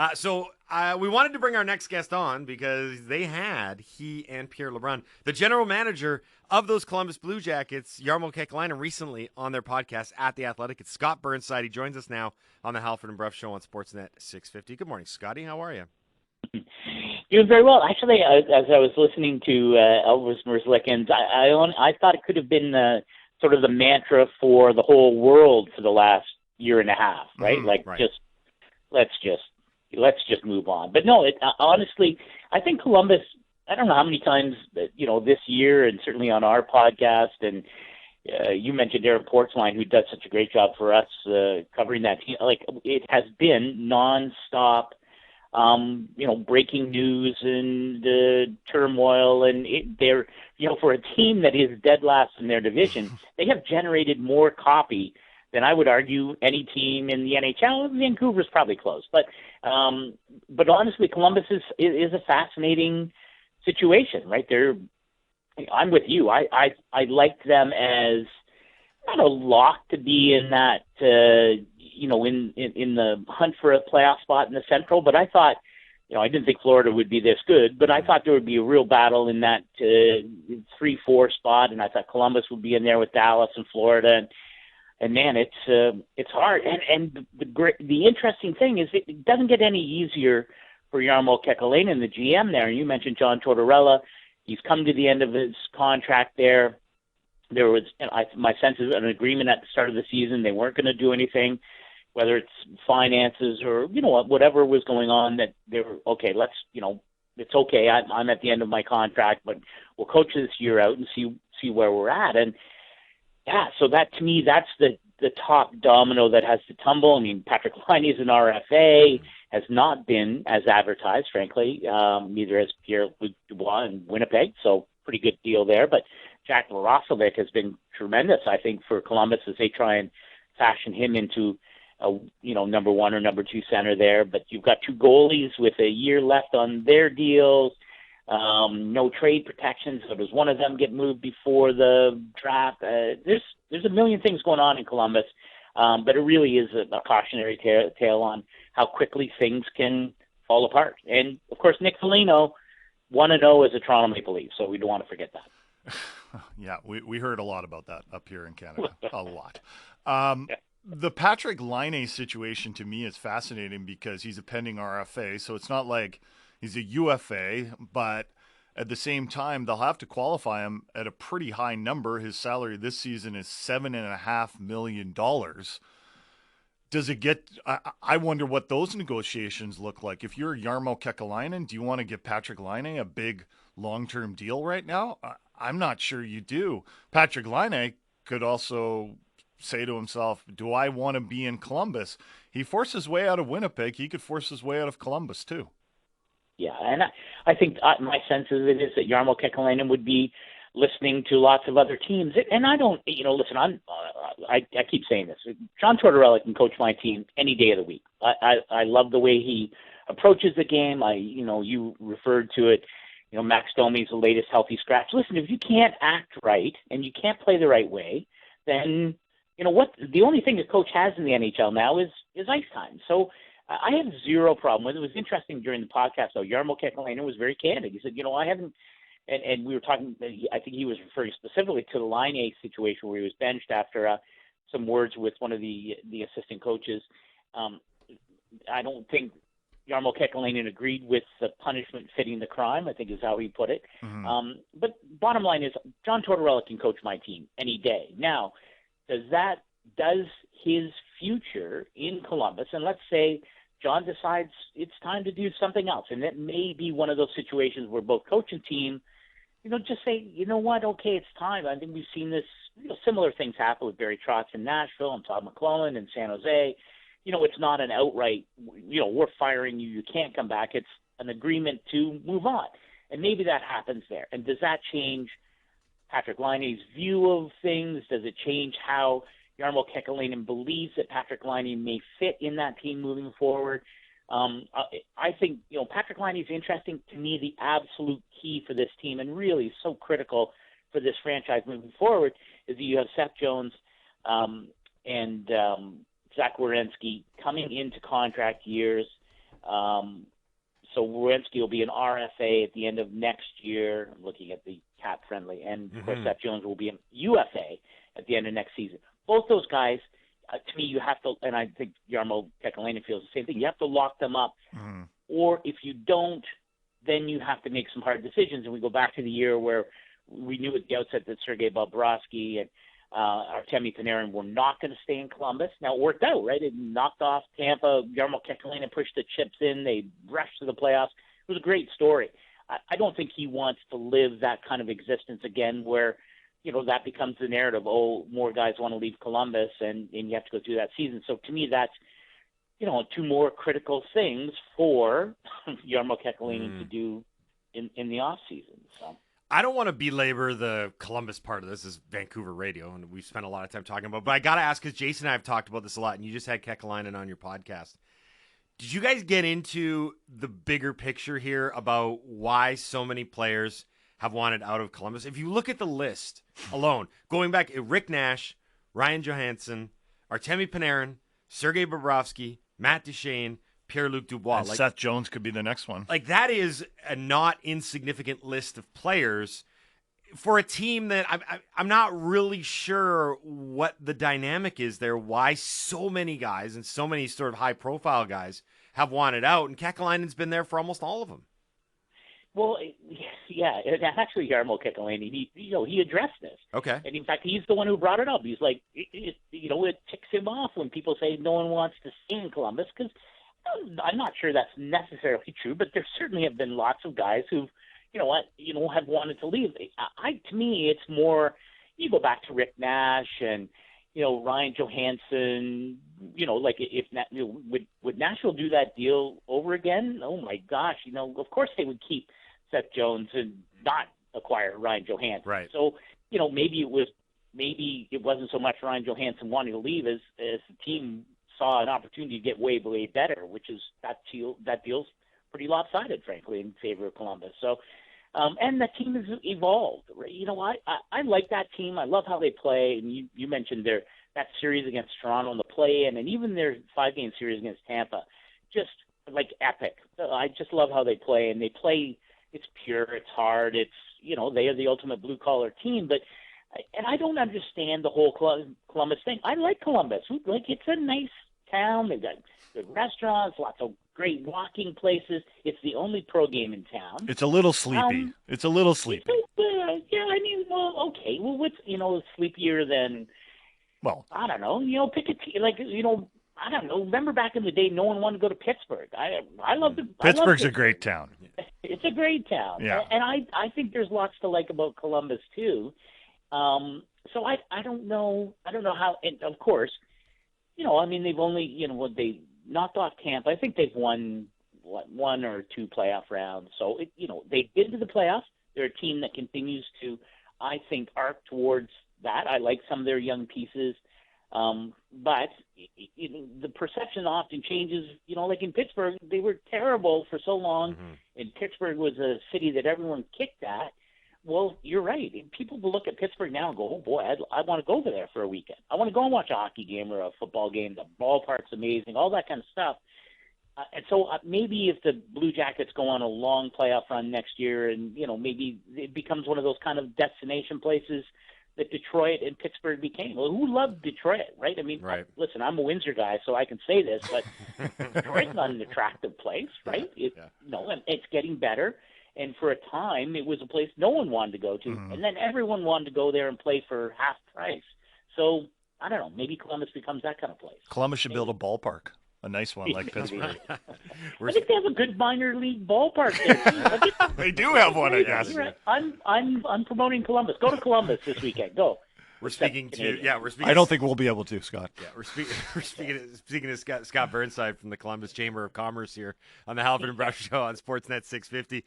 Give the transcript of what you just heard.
We wanted to bring our next guest on because he and Pierre LeBrun, the general manager of those Columbus Blue Jackets, Jarmo Kekalainen, recently on their podcast at The Athletic. It's Scott Burnside. He joins us now on the Halford and Bruff Show on Sportsnet 650. Good morning, Scotty. How are you? Doing very well. Actually, as I was listening to Elvis Merzlikins, I thought it could have been sort of the mantra for the whole world for the last year and a half, right? Right. Let's just move on. But no, honestly, I think Columbus, I don't know how many times, this year and certainly on our podcast, and you mentioned Aaron Portzline, who does such a great job for us covering that team. Like, it has been nonstop, breaking news and turmoil. And they're, for a team that is dead last in their division, they have generated more copy than I would argue any team in the NHL. Vancouver's probably close, but honestly, Columbus is a fascinating situation, right? I'm with you. I liked them as not a lock to be in that, in the hunt for a playoff spot in the Central, but I thought, I didn't think Florida would be this good, but I thought there would be a real battle in that 3-4 spot, and I thought Columbus would be in there with Dallas and Florida. And man, it's hard. And the interesting thing is it doesn't get any easier for Jarmo Kekalainen, the GM there. And you mentioned John Tortorella. He's come to the end of his contract there. There was, my sense is, an agreement at the start of the season. They weren't going to do anything, whether it's finances or, whatever was going on, that they were, okay, it's okay. I'm at the end of my contract, but we'll coach this year out and see where we're at. And yeah, so that, to me, that's the top domino that has to tumble. I mean, Patrick Laine is an RFA, has not been as advertised, frankly. Neither has Pierre-Luc Dubois in Winnipeg, so pretty good deal there. But Jack Roslovic has been tremendous, I think, for Columbus as they try and fashion him into a number one or number two center there. But you've got two goalies with a year left on their deals. No trade protections. So does one of them get moved before the draft? There's a million things going on in Columbus, but it really is a cautionary tale on how quickly things can fall apart. And, of course, Nick Foligno 1-0 as a Toronto Maple Leaf, so we don't want to forget that. Yeah, we heard a lot about that up here in Canada, a lot. Yeah. The Patrick Laine situation to me is fascinating because he's a pending RFA, so it's not like he's a UFA, but at the same time, they'll have to qualify him at a pretty high number. His salary this season is $7.5 million. Does it get – I wonder what those negotiations look like. If you're Jarmo Kekalainen, do you want to give Patrick Laine a big long-term deal right now? I'm not sure you do. Patrick Laine could also say to himself, do I want to be in Columbus? He forced his way out of Winnipeg. He could force his way out of Columbus too. Yeah, and I think my sense of it is that Jarmo Kekalainen would be listening to lots of other teams. And I don't, listen, I keep saying this. John Tortorella can coach my team any day of the week. I love the way he approaches the game. You referred to it, Max Domi's the latest healthy scratch. Listen, if you can't act right and you can't play the right way, then, what the only thing a coach has in the NHL now is ice time. So I have zero problem with it. It was interesting during the podcast, though. Jarmo Kekalainen was very candid. He said, I haven't, and we were talking, I think he was referring specifically to the Laine situation where he was benched after some words with one of the assistant coaches. I don't think Jarmo Kekalainen agreed with the punishment fitting the crime, I think is how he put it. Mm-hmm. But bottom line is, John Tortorella can coach my team any day. Now, does his future in Columbus, and let's say John decides it's time to do something else, and that may be one of those situations where both coach and team, just say, what, okay, it's time. I think we've seen this, similar things happen with Barry Trotz in Nashville and Todd McClellan in San Jose. It's not an outright, we're firing you, you can't come back. It's an agreement to move on. And maybe that happens there. And does that change Patrick Laine's view of things? Does it change how Jarmo Kekalainen believes that Patrick Laine may fit in that team moving forward? I think, Patrick Laine is interesting. To me, the absolute key for this team, and really so critical for this franchise moving forward, is that you have Seth Jones and Zach Werenski coming into contract years. So Werenski will be an RFA at the end of next year. I'm looking at the cap friendly, and of course Seth Jones will be an UFA at the end of next season. Both those guys, to me, you have to, and I think Jarmo Kekalainen feels the same thing. You have to lock them up, or if you don't, then you have to make some hard decisions. And we go back to the year where we knew at the outset that Sergei Bobrovsky and Artemi Panarin were not going to stay in Columbus. Now, it worked out, right? It knocked off Tampa. Jarmo Kekalainen pushed the chips in. They rushed to the playoffs. It was a great story. I don't think he wants to live that kind of existence again where, that becomes the narrative. Oh, more guys want to leave Columbus, and you have to go through that season. So to me, that's, two more critical things for Jarmo Kekalainen to do in the off season. So. I don't want to belabor the Columbus part of this. This is Vancouver radio, and we've spent a lot of time talking about it. But I got to ask, because Jason and I have talked about this a lot, and you just had Kekalainen on your podcast. Did you guys get into the bigger picture here about why so many players have wanted out of Columbus? If you look at the list alone, going back, Rick Nash, Ryan Johansson, Artemi Panarin, Sergei Bobrovsky, Matt Duchene, Pierre-Luc Dubois. And Seth Jones could be the next one. That is a not insignificant list of players for a team that I'm not really sure what the dynamic is there, why so many guys and so many sort of high-profile guys have wanted out, and Kekalainen's been there for almost all of them. Well, yeah, actually, Jarmo Kekalainen, he addressed this. Okay. And in fact, he's the one who brought it up. He's like, it ticks him off when people say no one wants to stay in Columbus, because I'm not sure that's necessarily true, but there certainly have been lots of guys who've, have wanted to leave. To me, it's more, you go back to Rick Nash and, Ryan Johansson, would Nashville do that deal over again? Oh my gosh, of course they would keep Seth Jones and not acquire Ryan Johansson. Right. So, maybe it wasn't so much Ryan Johansson wanting to leave as the team saw an opportunity to get way, way better, which is that deal's pretty lopsided, frankly, in favor of Columbus. So, and the team has evolved. I like that team. I love how they play. And you mentioned that series against Toronto in the play-in, and even their 5-game series against Tampa, just like epic. I just love how they play, and they play. It's pure. It's hard. It's they are the ultimate blue-collar team, but. And I don't understand the whole Columbus thing. I like Columbus. It's a nice town. They've got good restaurants, lots of great walking places. It's the only pro game in town. It's a little sleepy. It's a little sleepy. Yeah, okay. Well, what's sleepier than? Well, I don't know. Pick a team. I don't know. Remember back in the day, no one wanted to go to Pittsburgh. I love the Pittsburgh's a great town. It's a great town. Yeah. And I think there's lots to like about Columbus too. So I don't know how, and of course, they've only, they knocked off Tampa. I think they've won one or two playoff rounds. So they've been to the playoffs. They're a team that continues to, I think, arc towards that. I like some of their young pieces. But the perception often changes, like in Pittsburgh, they were terrible for so long. And Pittsburgh was a city that everyone kicked at. Well, you're right. People will look at Pittsburgh now and go, oh, boy, I want to go over there for a weekend. I want to go and watch a hockey game or a football game. The ballpark's amazing, all that kind of stuff. And so maybe if the Blue Jackets go on a long playoff run next year and, maybe it becomes one of those kind of destination places that Detroit and Pittsburgh became. Well, who loved Detroit, right? right. Listen, I'm a Windsor guy, so I can say this, but Detroit's not an attractive place, right? And it's getting better. And for a time, it was a place no one wanted to go to. And then everyone wanted to go there and play for half price. So, I don't know. Maybe Columbus becomes that kind of place. Columbus should build a ballpark, a nice one like Pittsburgh. I think they have a good minor league ballpark there, too. They do have one, I guess. Right. I'm promoting Columbus. Go to Columbus this weekend. Go. We're speaking. I don't think we'll be able to, Scott. Yeah, we're speaking to Scott Burnside from the Columbus Chamber of Commerce here on the Halvin and Brush Show on Sportsnet 650.